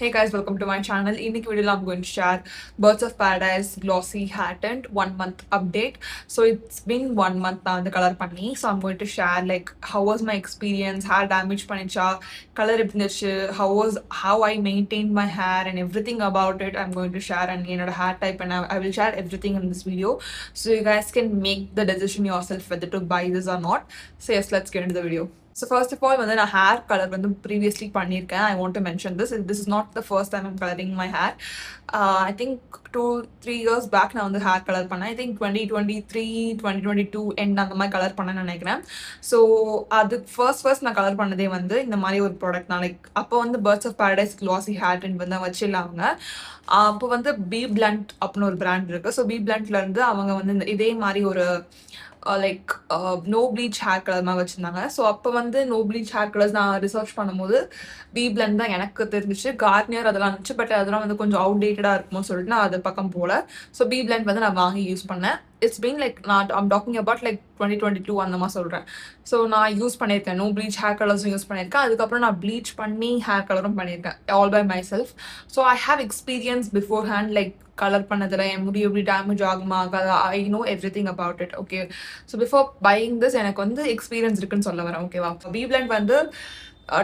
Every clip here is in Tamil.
Hey guys, welcome to my channel. In this video, I'm going to share Birds of Paradise Glossy Hair Tint 1 month update. So it's been 1 month now the color panni. So I'm going to share like how was my experience, hair damage panicha, color how I maintained my hair and everything about it. I'm going to share and hair type and I will share everything in this video. So you guys can make the decision yourself whether to buy this or not. So yes, let's get into the video. So first of all, when I hair color previously பண்ணிருக்கேன். I want to mention this. This is not the first time I'm coloring my hair. I think 2-3 years back நான் வந்து hair color பண்ணேன். I think 2023, 2022 end அந்த மாதிரி கலர் பண்ணேன்னு நினைக்கிறேன். ஸோ அது ஃபர்ஸ்ட் நான் கலர் பண்ணதே வந்து இந்த மாதிரி ஒரு ப்ராடக்ட் நான் லைக் அப்போ வந்து Birds of Paradise Glossy Hair Tint வந்து வச்சிடலாங்க. அப்போ வந்து பி பிளண்ட் அப்படின்னு ஒரு பிராண்ட் இருக்கு. ஸோ பி பிளண்ட்ல இருந்து அவங்க வந்து இதே மாதிரி ஒரு like no bleach hair colour மாதிரி வச்சுருந்தாங்க. ஸோ அப்போ வந்து நோ ப்ளீச் ஹேர் கலர்ஸ் நான் ரிசர்ச் பண்ணும்போது பி பிளண்ட் தான் எனக்கு தெரிஞ்சிச்சு. கார்னியர் அதெல்லாம் இருந்துச்சு, பட் அதெல்லாம் வந்து கொஞ்சம் அவுடேட்டடாக இருக்கும்னு சொல்லிட்டு நான் அது பக்கம் போகல. ஸோ பி பிளண்ட் வந்து நான் வாங்கி யூஸ் பண்ணேன். It's been like I'm talking about like 2022 அந்த மாதிரி சொல்கிறேன். ஸோ நான் யூஸ் பண்ணியிருக்கேன், நோ ப்ளீச் ஹேர் கலர்ஸும் யூஸ் பண்ணியிருக்கேன். அதுக்கப்புறம் நான் ப்ளீச் பண்ணி ஹேர் கலரும் பண்ணியிருக்கேன், all by myself. So I have experience beforehand like colour பண்ணதில் என் முடி எப்படி டேமேஜ் ஆகுமா ஆகாது, I know everything about it. Okay, so before buying this எனக்கு வந்து எக்ஸ்பீரியன்ஸ் இருக்குன்னு சொல்ல வரேன். ஓகேவா? பி பிளண்ட் வந்து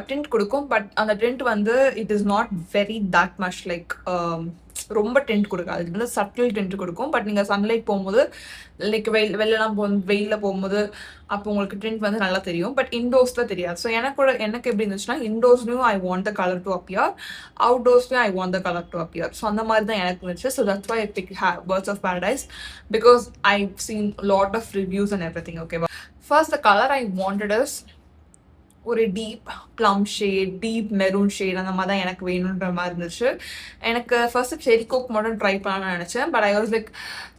டிண்ட் கொடுக்கும், பட் அந்த டிண்ட் வந்து it is not very that much like ரொம்ப டென்ட் கொடுக்காது. இது வந்து சட்டில் டென்ட் கொடுக்கும். பட் நீங்கள் சன்லைட் போகும்போது லைக் வெளிலலாம் வெயிலில் போகும்போது அப்போ உங்களுக்கு டென்ட் வந்து நல்லா தெரியும், பட் இன்டோர்ஸில் தெரியாது. ஸோ எனக்கு எப்படி இருந்துச்சுன்னா, இன்டோர்ஸ்லையும் I want the colour to appear, அவுட்டோர்ஸ்லையும் I want the colour to appear. So அந்த மாதிரி தான் எனக்கு இருந்துச்சு. So that's why I pick Birds of Paradise because I've seen lot of reviews and everything. Okay, first the color I wanted is ஒரு deep plum shade, deep maroon shade அந்த மாதிரி தான் எனக்கு வேணுன்ற மாதிரி இருந்துச்சு. எனக்கு ஃபர்ஸ்ட் செரி கோக் மட்டும் ட்ரை பண்ணலாம்னு நினச்சேன், but I was like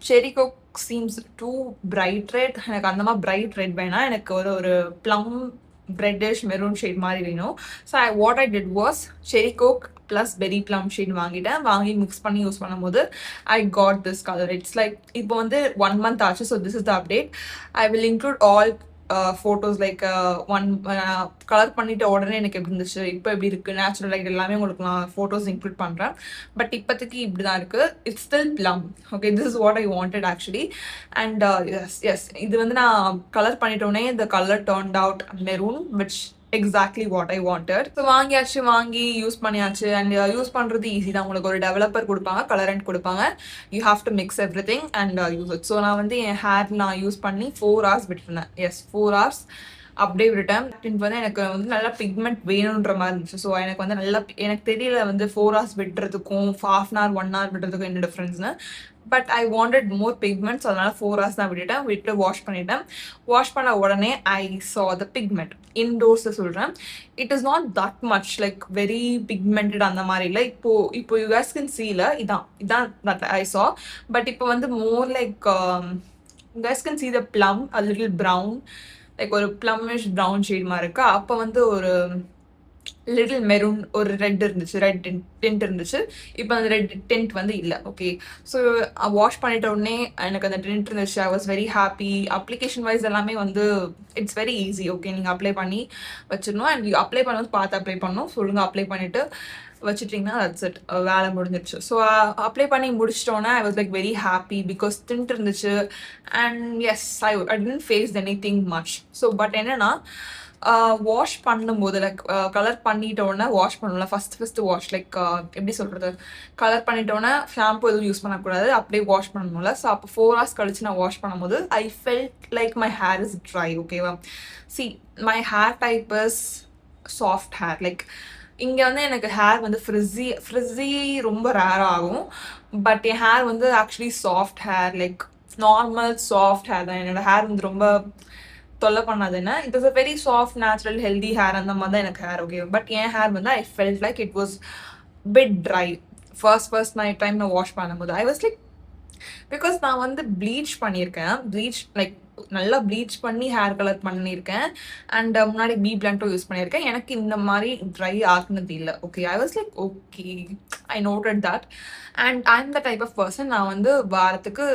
cherry coke seems too bright red. எனக்கு அந்த மாதிரி பிரைட் ரெட் வேணாம், எனக்கு ஒரு ப்ளம் ரெட்டிஷ் மெரூன் ஷேட் மாதிரி வேணும். So what I did was செரி கோக் ப்ளஸ் பெரி ப்ளம் ஷேட் வாங்கி மிக்ஸ் பண்ணி யூஸ் பண்ணும்போது I got this colour. It's like இப்போ வந்து 1 month ஆச்சு. So this is the update. I will include all photos like colour பண்ணிட்ட உடனே எனக்கு எப்படி இருந்துச்சு, இப்போ எப்படி இருக்குது, நேச்சுரல் லைட் எல்லாமே உங்களுக்கு நான் ஃபோட்டோஸ் இன்க்ளூட் பண்ணுறேன். பட் இப்போதைக்கு இப்படி தான் இருக்குது. It's still plum. Okay, this is what I wanted actually. And yes இது வந்து நான் கலர் பண்ணிட்டோடனே இந்த colour turned out maroon, which exactly what I wanted. So வாங்கி யூஸ் பண்ணியாச்சு. அண்ட் யூஸ் பண்ணுறது ஈஸி தான். உங்களுக்கு ஒரு டெவலப்பர் கொடுப்பாங்க, கலரண்ட் கொடுப்பாங்க, you have to mix everything and use it. So நான் வந்து என் ஹேர் நான் யூஸ் பண்ணி 4 hours விட்டுருந்தேன். எஸ், 4 hours அப்படியே விட்டுட்டேன். வந்து எனக்கு வந்து நல்லா பிக்மெண்ட் வேணுன்ற மாதிரி இருந்துச்சு. ஸோ எனக்கு வந்து எனக்கு தெரியல வந்து 4 hours விட்டுறதுக்கும் 1/2 hour 1 hour விட்டுறதுக்கும் என்ன டிஃப்ரென்ஸ்னு. But I wanted more pigments, அதனால 4 hours தான் விட்டு வாஷ் பண்ணிட்டேன். வாஷ் பண்ண உடனே ஐ சா த பிக்மெண்ட். இன்டோர்ஸ் சொல்கிறேன், it is not that much like very pigmented அந்த மாதிரி இல்லை. இப்போ யூ கேஸ் கேன் சீல இதான் தட் ஐ சா. பட் இப்போ வந்து more like you case can see the plum a little brown, like ஒரு ப்ளம்மிஷ் ப்ரௌன் ஷேட் மாதிரி இருக்கா. அப்போ வந்து ஒரு லிட்டில் மெரூன், ஒரு ரெட் இருந்துச்சு, ரெட் டென்ட் இருந்துச்சு. இப்போ அந்த ரெட் டென்ட் வந்து இல்லை. ஓகே, ஸோ வாஷ் பண்ணிட்ட உடனே எனக்கு அந்த டென்ட் இருந்துச்சு. I was very happy. Application wise எல்லாமே வந்து இட்ஸ் வெரி ஈஸி. ஓகே, நீங்கள் அப்ளை பண்ணி வச்சிடணும். அண்ட் அப்ளை பண்ணும்போது பார்த்து அப்ளை பண்ணணும். சொல்லுங்கள், அப்ளை பண்ணிவிட்டு வச்சுட்டிங்கன்னா தட்ஸ் இட், வேலை முடிஞ்சிருச்சு. ஸோ அப்ளை பண்ணி முடிச்சிட்டோன்னே I was like very happy because tint இருந்துச்சு. And yes, I didn't face anything much. So but என்னன்னா, வாஷ் பண்ணும்போது லைக் கலர் பண்ணிட்டோன்னே வாஷ் பண்ணல. ஃபஸ்ட்டு வாஷ் லைக் எப்படி சொல்கிறது, கலர் பண்ணிட்டோன்னே ஷாம்பு எதுவும் யூஸ் பண்ணக்கூடாது, அப்படியே வாஷ் பண்ணணும்ல. ஸோ அப்போ 4 hours கழிச்சு நான் வாஷ் பண்ணும்போது I felt like my hair is dry. ஓகேவா? See, my hair type is soft hair. Like இங்கே வந்து எனக்கு ஹேர் வந்து ஃப்ரிஸி ரொம்ப ரேர் ஆகும். பட் என் ஹேர் வந்து actually soft hair, like normal soft hair தான். என்னோடய ஹேர் வந்து ரொம்ப தொல்லை பண்ணாதுன்னா, it is a very soft natural healthy hair அந்த மாதிரி தான் எனக்கு ஹேர். ஓகே, பட் என் ஹேர் வந்து I felt like it was bit try first time நான் வாஷ் பண்ணும்போது. ஐ வாஸ் லைக் பிகாஸ் நான் வந்து ப்ளீச் பண்ணியிருக்கேன், லைக் நல்லா ப்ளீச் பண்ணி ஹேர் கலர் பண்ணியிருக்கேன். அண்ட் முன்னாடி பி பிளண்ட்டும் யூஸ் பண்ணியிருக்கேன். எனக்கு இந்த மாதிரி ட்ரை ஆக்குனது இல்லை. Okay, I was like okay, I noted that. And I am the type of person, நான் வந்து வாரத்துக்கு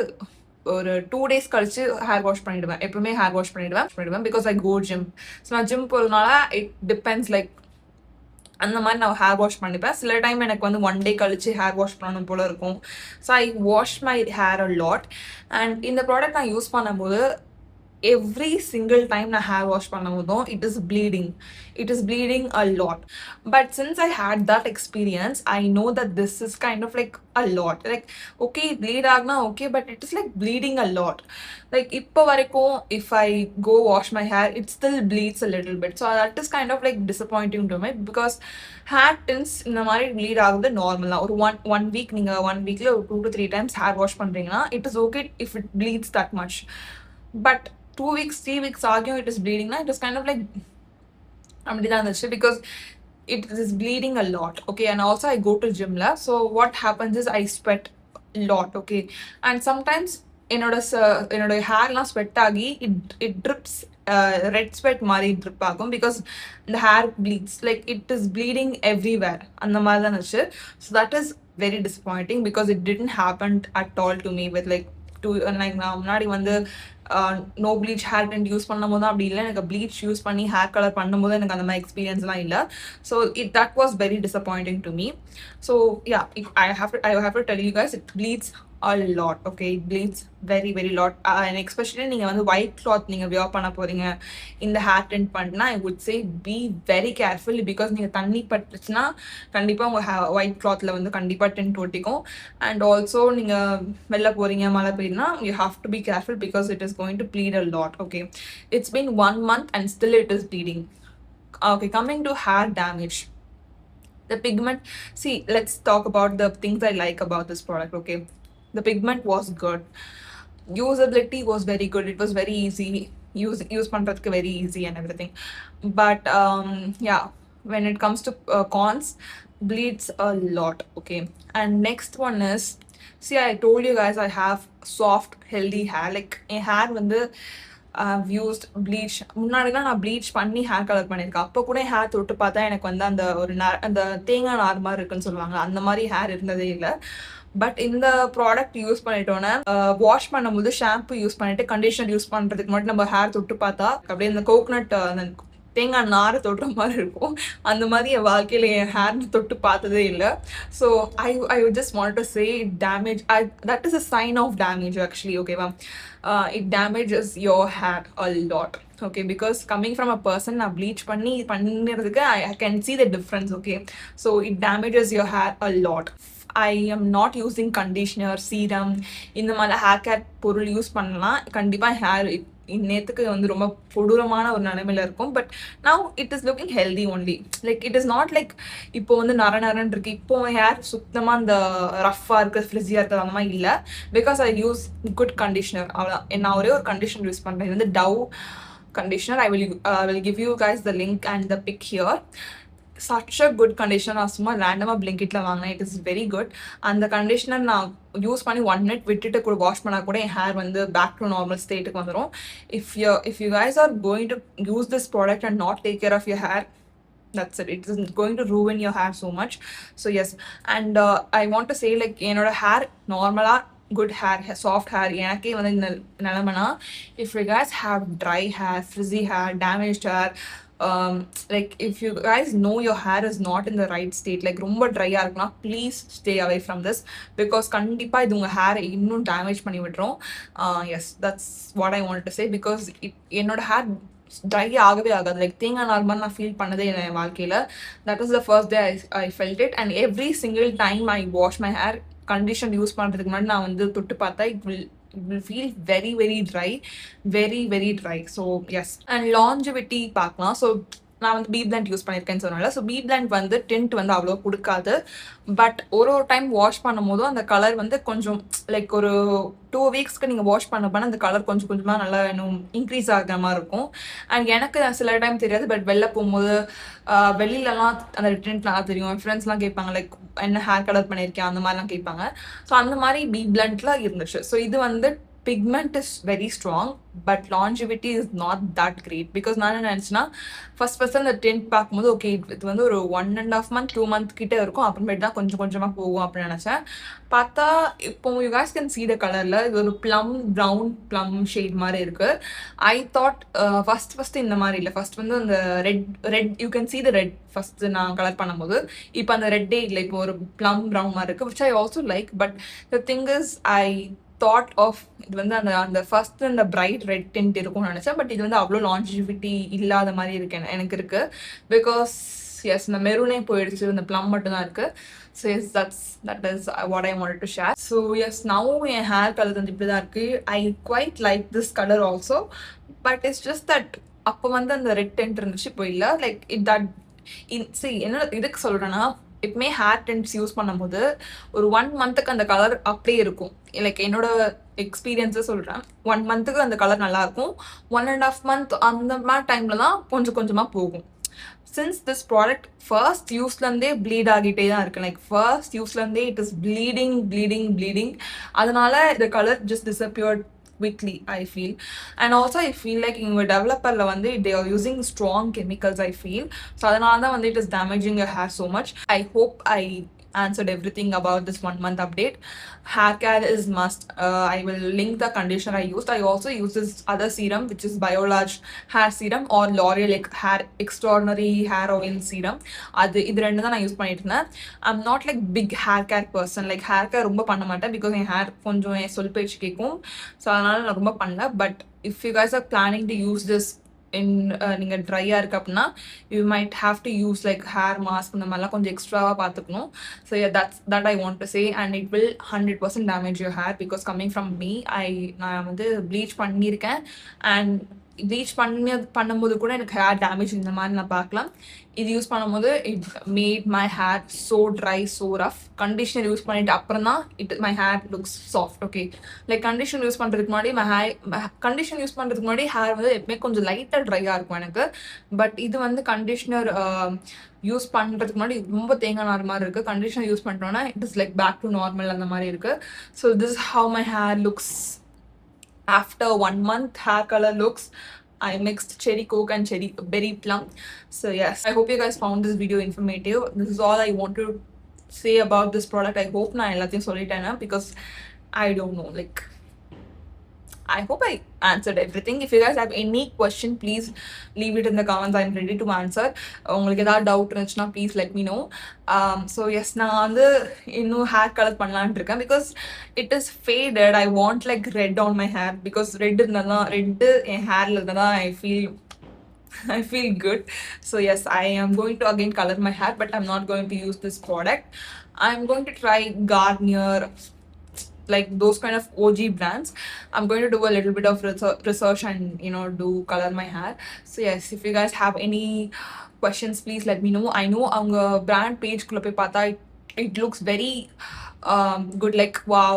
ஒரு 2 days கழிச்சு ஹேர் வாஷ் பண்ணிடுவேன். எப்பவுமே ஹேர் வாஷ் பண்ணிடுவேன் because I go gym. So நான் ஜிம் போகிறதுனால இட் டிபெண்ட்ஸ் லைக் அந்த மாதிரி நான் ஹேர் வாஷ் பண்ணிப்பேன். சில டைம் எனக்கு வந்து 1 டே கழிச்சு ஹேர் வாஷ் பண்ணணும் போல இருக்கும். So I wash my hair a lot. And இந்த ப்ராடக்ட் நான் யூஸ் பண்ணும்போது எவ்ரி சிங்கிள் டைம் நான் ஹேர் வாஷ் பண்ணும்போதும் it is bleeding a lot. But since I had that experience I know that this is kind of like a lot. Like okay bleed ஆகுனா okay, but it is like bleeding a lot. Like இப்போ வரைக்கும் if I go wash my hair it still bleeds a little bit. So that is kind of like disappointing to my, because hair tints இந்த மாதிரி ப்ளீட் ஆகுது நார்மலாக. ஒரு ஒன் வீக் நீங்கள் 1 வீக்கில் ஒரு 2 to 3 டைம்ஸ் ஹேர் வாஷ் பண்ணுறீங்கன்னா it is okay if it bleeds that much. But 2 weeks 3 weeks ஆகியும் இட் இஸ் ப்ளீடிங்னா it is kind of like அப்படிதான் இருந்துச்சு, because it is bleeding a lot. Okay, and also I go to gym la, so what happens is I sweat a lot. Okay, and sometimes என்னோட ஹேர்லாம் ஸ்வெட் ஆகி இட் ட்ரிப்ஸ், ரெட் ஸ்வெட் மாதிரி ட்ரிப் ஆகும், பிகாஸ் இந்த hair bleeds like it is bleeding everywhere. அந்த மாதிரி தான் இருந்துச்சு. So that is very disappointing, because it didn't happen at all to me with like like நான் முன்னாடி வந்து no bleach hair tint use பண்ணும் போது அப்படி இல்லை, எனக்கு ப்ளீச் யூஸ் பண்ணி ஹேர் கலர் பண்ணும்போது எனக்கு அந்த மாதிரி எக்ஸ்பீரியன்ஸ்லாம் இல்லை. So that was very disappointing to me. So yeah, I have to tell you guys, it pleats a lot. Okay, it bleeds very very lot, and especially நீங்க வந்து white cloth நீங்க wear பண்ண போறீங்க இந்த hair tint பண்ணா, I would say be very careful, because நீங்க தண்ணி பட்டுச்சுன்னா கண்டிப்பா உங்க white clothல வந்து கண்டிப்பா tint ஒட்டிக்கும். and also நீங்க வெளில போறீங்க மழை பெய்யுதுன்னா you have to be careful, because it is going to bleed a lot. Okay, it's been 1 month and still it is bleeding. Okay, coming to hair damage, the pigment. See, let's talk about the things I like about this product. Okay, the pigment was good, usability was very good, it was very easy, use பண்றதுக்கு very easy and everything. But yeah, when it comes to cons, bleeds a lot. Okay, and next one is, see, I told you guys I have soft healthy hair. Like N hair வந்து I've used bleach. முன்னாடிலாம் நான் ப்ளீச் பண்ணி ஹேர் கலர் பண்ணியிருக்கேன். அப்போ கூட ஹேர் தொட்டு பார்த்தா எனக்கு வந்து அந்த ஒரு அந்த தேங்காய் நார் மாதிரி இருக்குன்னு சொல்லுவாங்க, அந்த மாதிரி ஹேர் இருந்ததே இல்லை. பட் இந்த ப்ராடக்ட் யூஸ் பண்ணிட்டோன்னே வாஷ் பண்ணும்போது ஷாம்பு யூஸ் பண்ணிட்டு கண்டிஷனர் யூஸ் பண்ணுறதுக்கு மட்டும் நம்ம ஹேர் தொட்டு பார்த்தா அப்படியே இந்த கோகனட் அந்த தேங்காய் நாரை தொடுற மாதிரி இருக்கும். அந்த மாதிரி என் வாழ்க்கையில் என் ஹேர் தொட்டு பார்த்ததே இல்லை. So I just want to say damage, that is a sign of damage actually. ஓகேவா, it damages your hair a lot. Okay, because coming from a person நான் ப்ளீச் பண்ணுறதுக்கு I can see the difference. Okay, so it damages your hair a lot. I am not using conditioner, serum, இந்த மாதிரி ஹேர் கேர் பொருள் யூஸ் பண்ணலாம். கண்டிப்பாக ஹேர் நேற்றுக்கு வந்து ரொம்ப கொடூரமான ஒரு நிலைமையில இருக்கும். But now it is looking healthy only. Like it is not like இப்போ வந்து நரன்னு இருக்கு, இப்போ ஹேர் சுத்தமாக இந்த ரஃப்பாக இருக்குது, ஃப்ரிஸியாக இருக்குது, அந்த மாதிரி இல்லை. Because I use good conditioner. அவ்வளோதான், நான் ஒரே ஒரு கண்டிஷனர் யூஸ் பண்ணுறேன். இது வந்து tau conditioner. I will give you guys the link and the pic here. Such a good conditioner. நான் சும்மா ரேண்டமாக பிளிங்கிட்ல வாங்கினேன். It is very good. அந்த கண்டிஷனர் நான் யூஸ் பண்ணி 1 minute விட்டுட்டு கூட வாஷ் பண்ணால் கூட என் ஹேர் வந்து பேக் டு நார்மல் ஸ்டேட்டுக்கு வந்துடும். If you guys are going to use this product and not take care of your hair, that's it. It is going to ruin your hair so much. So yes, and I want to say, like, என்னோட hair நார்மலாக good hair, soft hair எனக்கே வந்து இந்த நிலமைனா, if you guys have dry hair, frizzy hair, damaged hair, like if you guys know your hair is not in the right state, like ரொம்ப ட்ரையாக இருக்குன்னா please stay away from this, because கண்டிப்பாக இது உங்கள் ஹேரை இன்னும் டேமேஜ் பண்ணி விட்டுரும். Yes, that's what I want to say, because என்னோட ஹேர் ட்ரை ஆகவே ஆகாது. லைக் தேங்காய் நார்மல் நான் ஃபீல் பண்ணதே இல்லை என் வாழ்க்கையில். That was the first day I felt it. And every single time I wash my hair, condition use பண்ணுறதுக்கு முன்னாடி நான் வந்து தொட்டு பார்த்தா it will feel very very dry, very very dry. So yes, and longevity பார்க்கலாம். ஸோ நான் வந்து பீ பிளாண்ட் யூஸ் பண்ணியிருக்கேன்னு சொன்னால, ஸோ பீ பிளாண்ட் வந்து டிண்ட் வந்து அவ்வளோ கொடுக்காது. பட் ஒரு டைம் வாஷ் பண்ணும் போதும் அந்த கலர் வந்து கொஞ்சம் லைக் ஒரு 2 weeksக்கு நீங்கள் வாஷ் பண்ண அந்த கலர் கொஞ்சம் கொஞ்சமாக நல்லா இன்னும் இன்க்ரீஸ் ஆகிற மாதிரி இருக்கும். அண்ட் எனக்கு சில டைம் தெரியாது, பட் வெளில போகும்போது வெளியிலலாம் அந்த டிண்ட் நல்லா தெரியும். என் ஃப்ரெண்ட்ஸ்லாம் கேட்பாங்க, லைக் என்ன ஹேர் கலர் பண்ணியிருக்கேன் அந்த மாதிரிலாம் கேட்பாங்க. ஸோ அந்த மாதிரி பீ பிளாண்ட்ல இருந்துச்சு. ஸோ இது வந்து pigment is very strong, but longevity is not that great. Because நான் என்ன நினச்சேன்னா ஃபர்ஸ்ட் அந்த டென்ட் பார்க்கும்போது ஓகே இது வந்து ஒரு 1.5 month 2 month கிட்டே இருக்கும், அப்புறமேட்டு தான் கொஞ்சம் கொஞ்சமாக போகும் அப்படின்னு நினச்சேன். பார்த்தா இப்போ you guys can see the கலரில் இது ஒரு ப்ரௌன் ப்ளம் ஷேட் மாதிரி இருக்கு. ஐ தாட் ஃபர்ஸ்ட் இந்த மாதிரி இல்லை, ஃபர்ஸ்ட் வந்து அந்த read you can see the red first நான் கலர் பண்ணும்போது. இப்போ அந்த ரெட்டே இல்லை, இப்போ ஒரு ப்ரௌன் மாதிரி இருக்கு, which I also like. But the thing is I thought of இது வந்து அந்த ஃபர்ஸ்ட் அந்த பிரைட் ரெட் டென்ட் இருக்கும்னு நினச்சேன். பட் இது வந்து அவ்வளோ லான்ஜிவிட்டி இல்லாத மாதிரி இருக்கு எனக்கு இருக்கு. பிகாஸ் எஸ் இந்த மெரூனே போயிடுச்சு, இந்த ப்ளம் மட்டும் தான் இருக்கு. So yes that is what I wanted to share. So yes now என் ஹேர் கலர் வந்து இப்படி தான் இருக்கு. I quite like this colour also. But it's just that அப்போ வந்து அந்த ரெட் டென்ட் இருந்துச்சு, இப்போ இல்லை. லைக் இட் தட் என்ன இதுக்கு சொல்கிறேன்னா, எப்பவுமே ஹேர் டென்ட்ஸ் யூஸ் பண்ணும்போது ஒரு 1 monthக்கு அந்த கலர் அப்படியே இருக்கும். லைக் என்னோட எக்ஸ்பீரியன்ஸை சொல்கிறேன். 1 monthக்கு அந்த கலர் நல்லாயிருக்கும். 1.5 month அந்த மாதிரி டைமில் தான் கொஞ்சம் கொஞ்சமாக போகும். சின்ஸ் திஸ் ப்ராடக்ட் ஃபர்ஸ்ட் யூஸ்லேருந்தே ப்ளீட் ஆகிட்டே தான் இருக்கு. லைக் ஃபர்ஸ்ட் யூஸ்லேருந்தே இட் இஸ் ப்ளீடிங். அதனால இந்த colour just disappeared quickly, I feel. And also I feel like in a developer la vande they are using strong chemicals, I feel. So adanal da vande it is damaging your hair so much. I hope I answered everything about this 1 month update. Hair care is must. I will link the conditioner I used. I also use this other serum which is Biolage hair serum or L'Oreal hair extraordinary hair oil serum. அது இது ரெண்டு தான் நான் யூஸ் பண்ணிட்டு இருந்தேன். I'm not like big hair care person. Like hair care ரொம்ப பண்ண மாட்டேன் because என் hair கொஞ்சம் சொல் பேச்சு கேட்கும். ஸோ அதனால நான் ரொம்ப பண்ணல. But if you guys are planning to use this நீங்கள் ட்ரையாக இருக்கு அப்படின்னா you might have to use like hair mask இந்த மாதிரிலாம் கொஞ்சம் எக்ஸ்ட்ராவாக பார்த்துக்கணும். So that I want to say. And it will 100% damage your hair because coming from me. நான் வந்து ப்ளீச் பண்ணியிருக்கேன். அண்ட் ப்ளீச் பண்ணும்போது கூட எனக்கு ஹேர் டேமேஜ் இந்த மாதிரி நான் பார்க்கலாம். இது யூஸ் பண்ணும்போது it made my hair so try so rough. Conditioner use பண்ணிட்டு அப்புறம் தான் my hair looks soft. Okay, like conditioner use பண்ணுறதுக்கு முன்னாடி ஹேர் வந்து எப்பவுமே கொஞ்சம் லைட்டாக ட்ரையாக இருக்கும் எனக்கு. பட் இது வந்து கண்டிஷனர் யூஸ் பண்ணுறதுக்கு முன்னாடி ரொம்ப தேங்காய் நார் மாதிரி இருக்குது. கண்டிஷனர் யூஸ் பண்ணிட்டோன்னா it is like back to normal அந்த மாதிரி இருக்குது. So this how my hair looks after 1 month. Hair color looks, I mixed cherry coke and berry plum. So yes, I hope you guys found this video informative. This is all I want to say about this product. I hope na ellathiyum sollitena because I don't know, like I hope I answered everything. If you guys have any question, please leave it in the comments. I'm ready to answer. உங்களுக்கு ஏதாவது டவுட் இருந்துச்சுன்னா please let me know. So yes நான் வந்து இன்னும் ஹேர் கலர் பண்ணலான்ட்டு இருக்கேன் because it is faded. I want like red on my hair because red இருந்தால் தான் ரெட்டு என் ஹேரில் இருந்தால் தான் I feel good. So yes, I am going to again color my hair, but I'm not going to use this product. I'm going to try Garnier, like those kind of OG brands. I'm going to do a little bit of research and do color my hair. So yes, if you guys have any questions, please let me know. I know avanga brand page kulla poi paatha it looks very good, like wow,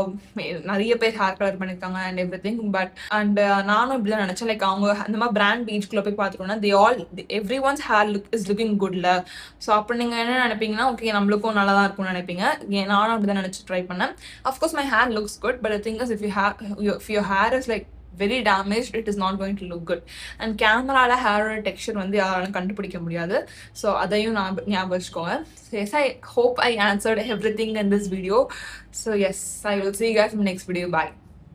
நிறைய பேர் ஹேர் கலர் பண்ணியிருக்காங்க and every thing. But and நானும் இப்படி தான் நினச்சேன். லைக் அவங்க அந்த மாதிரி பிராண்ட் பேஜ்குள்ளே போய் பார்த்துட்டோன்னா everyone's hair is looking குட்ல. ஸோ அப்போ நீங்கள் என்ன நினைப்பீங்கன்னா ஓகே நம்மளுக்கும் நல்லா தான் இருக்கும்னு நினைப்பீங்க. நானும் அப்படி தான் நினச்சி ட்ரை பண்ணேன். Of course my hair looks good, but thing is if your hair is like very damaged, it is not going to look good. And camera hair texture வந்து யாராலும் கண்டுபிடிக்க முடியாது. ஸோ அதையும் ஞாபகம் வச்சுக்கோங்க. So yes, I hope I answered everything in this video. So yes, I will see you guys in the next video. Bye.